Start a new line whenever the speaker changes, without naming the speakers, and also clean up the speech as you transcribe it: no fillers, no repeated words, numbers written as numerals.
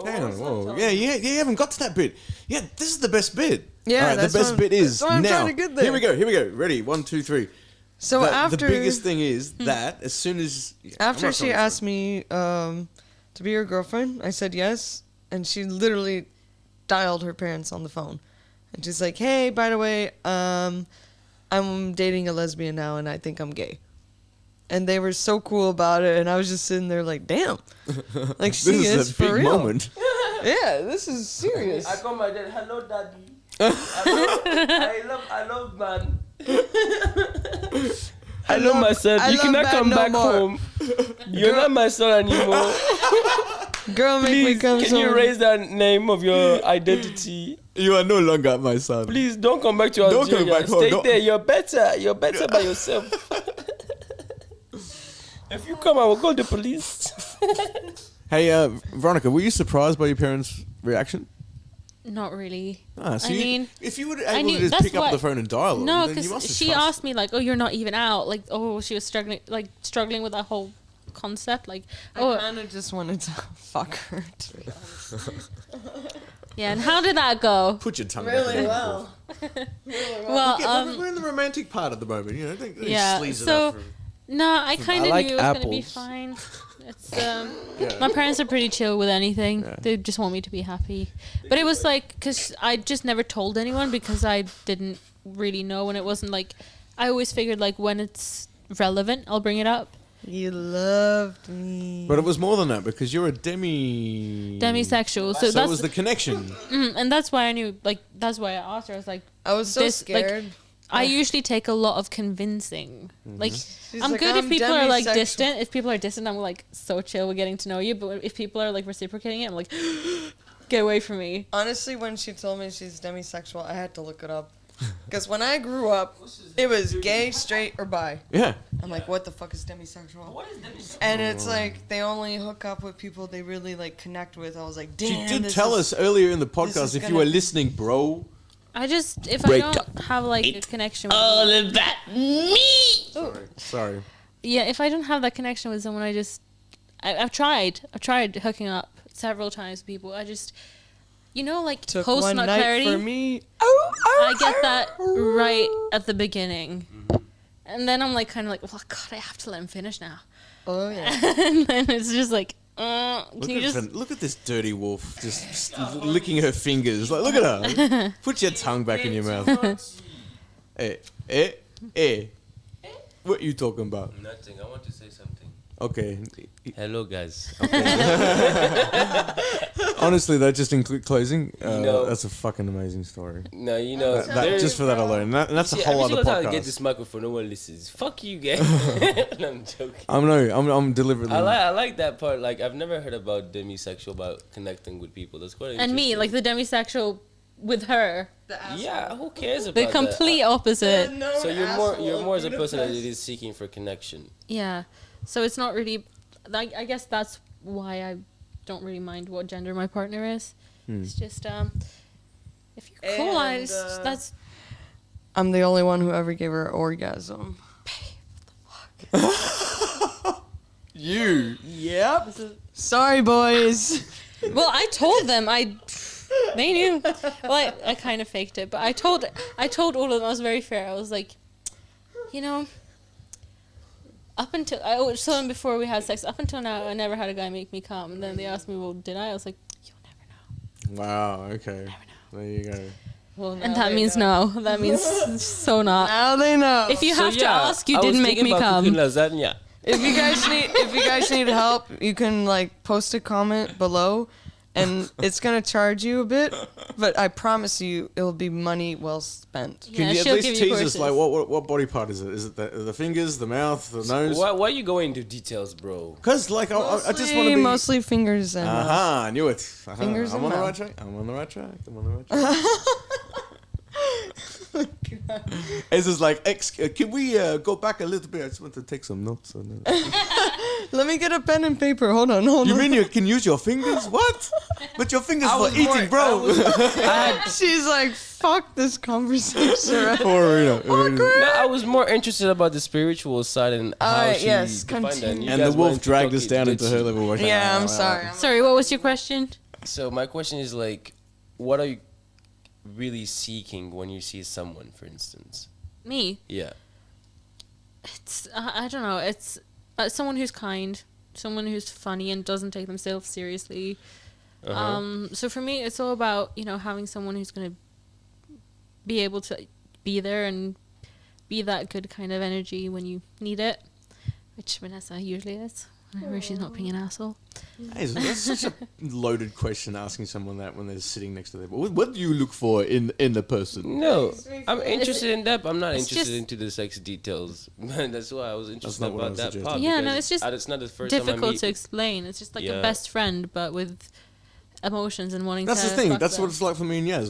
Hang on, whoa. Yeah, you haven't got to that bit. Yeah, this is the best bit.
Yeah,
all right, the best bit is
I'm
now.
trying to get there.
Here we go. Ready? 1, 2, 3.
So after
the biggest thing is that as soon as
after she asked me to be her girlfriend, I said yes, and she literally dialed her parents on the phone, and she's like, "Hey, by the way, I'm dating a lesbian now, and I think I'm gay." And they were so cool about it, and I was just sitting there like, "Damn, like she
this is a
for
big
real."
moment.
Yeah, this is serious.
I call my dad, hello daddy. I love man. Hello my son, you cannot come back home. You're not my son anymore.
Girl, make me
Please,
come.
can you raise that name of your identity?
You are no longer my son.
Please don't come back to Algeria.
Don't come back home.
Stay there. You're better by yourself. If you come, I will call the police.
Hey, Veronica, were you surprised by your parents' reaction?
Not really.
So
I mean,
if you were
I
able
knew-
to just
that's
pick up
what-
the phone and dial them,
No,
then you must
because
have
she
trusted.
asked me like, "Oh, you're not even out." Like, oh, she was struggling with that whole concept. Like,
I kind of just wanted to fuck her, to be honest.
yeah. And how did that go?
Put your tongue
Really
back in
well.
Well,
we're in the romantic part of the moment, you know. Don't
yeah,
sleaze it
so-
up for-
No, I kind of
like
knew it was gonna be
apples.
fine. It's
Yeah.
my parents are pretty chill with anything.
Yeah.
They just want me to be happy. But it was like, because I just never told anyone because I didn't really know, and it wasn't like, I always figured like when it's relevant, I'll bring it up.
You loved me.
But it was more than that because you're a
Demisexual. So
So it
that's
was the connection.
and that's why I knew. Like that's why I asked her. I was like,
I was so
this, like,
scared.
I usually take a lot of convincing. Like
She's
I'm
like,
good if
"I'm
people are like
demisexual."
distant. If people are distant, I'm like so chill with getting to know you. But if people are like reciprocating it, I'm like, get away from me.
Honestly, when she told me she's demisexual, I had to look it up. Because when I grew up, it was gay, straight, or bi.
Yeah.
I'm like, what the fuck is demisexual?
What is demisexual?
And it's like, they only hook up with people they really like connect with. I was like,
She
damn.
did
this
tell
is-
us earlier in the
is
podcast if you
gonna-
were listening, bro.
I just if
Break
I don't have like a connection. With
All of that me.
Sorry.
Yeah, if I don't have that connection with someone, I've tried hooking up several times with people. I just, like
Took
post
one
nut
night
clarity.
for me.
I get that right at the beginning, and then I'm like kind of like, well, God, I have to let him finish now,
Oh, yeah.
and then it's just like, can you just?
Look at this dirty wolf just licking her fingers. Like, look at her. Put your tongue back in your mouth. Hey. What you talking about?
Nothing. I want to say something.
Okay.
Hello, guys.
Honestly, that just include closing.
know-
That's a fucking amazing story.
No,
Just for that alone. And that's a
See,
whole
every
other
single time I get
podcast.
this microphone, no one listens. Fuck you, guys. No, I'm joking.
I'm deliberately.
I like that part. Like, I've never heard about demisexual, about connecting with people. That's quite
And me, like the demisexual with her,
Yeah, who cares about
the
that?
complete opposite.
So you're more as a person that it is seeking for connection.
Yeah, so it's not really. I guess that's why I don't really mind what gender my partner is. It's just if you're cool,
And,
that's
I'm the only one who ever gave her an orgasm.
You.
Yep. Sorry, boys.
well. I told them they knew. Well, I kind of faked it, but I told all of them. I was very fair. I was like, up until I always told them before we had sex. Up until now, I never had a guy make me come. And then they asked me, "Well, did I?" I was like, "You'll never know."
Wow. Okay. There you go.
Well,
And that means no. That means so not.
Now they know.
If you have to ask, you
I was
didn't make
thinking
me
about
come.
cooking lasagna.
If you guys need help, you can like post a comment below, and it's gonna charge you a bit, but I promise you it'll be money well spent.
Can
Yeah,
you at
she'll
least
give you
tease us
courses.
like what body part is it? Is it the fingers, the mouth, the nose?
Why are you going into details, bro?
Because like I just want to be.
Mostly fingers and
I knew it.
Fingers
I'm
and
on the
mouth.
right track. I'm on the right track. It's just like, can we go back a little bit? I just want to take some notes.
Let me get a pen and paper. Hold on.
You mean you can use your fingers? What? But your fingers for eating, bro.
She's like, fuck this conversation.
No, I was more interested about the spiritual side and how she
yes,
defined that.
continue.
You
And the
guys
wolf
wanted to
dragged
talk
us
it
down into her
ditzy.
level.
Yeah, I'm sorry.
Sorry, what was your question?
So my question is like, what are you really seeking when you see someone, for instance?
Me,
Yeah.
it's I don't know. It's someone who's kind, someone who's funny and doesn't take themselves seriously. So for me, it's all about having someone who's gonna be able to be there and be that good kind of energy when you need it, which Vanessa usually is whenever she's not being an asshole.
Hey, that's such a loaded question asking someone that when they're sitting next to them. What do you look for in the person?
No, I'm interested in that, but I'm not
it's
interested
just-
into the sex details. That's why I was interested
not what I
about
was
that
suggesting.
part.
Yeah, no,
because
it's just
it's not the first time I
Difficult
meet.
to explain. It's just like
Yeah.
a best friend, but with emotions and wanting
That's
to.
the thing.
fuck
That's
them.
what it's like for me and Yaz.